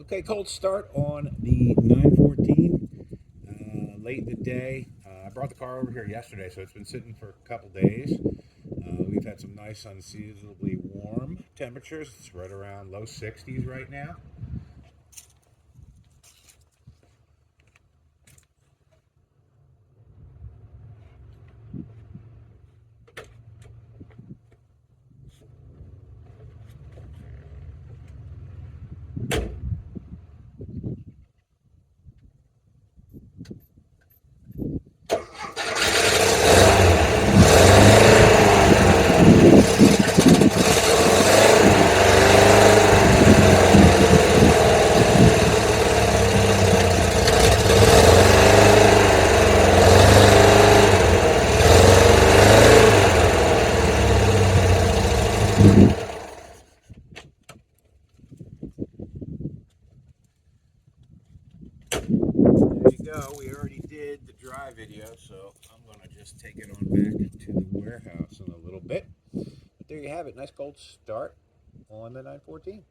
Okay, cold start on the 914. Late in the day. I brought the car over here yesterday, so it's been sitting for a couple days. We've had some nice, unseasonably warm temperatures. It's right around low 60s right now. There you go. We already did the dry video, so I'm going to just take it on back to the warehouse in a little bit. But there you have it. Nice cold start on the 914.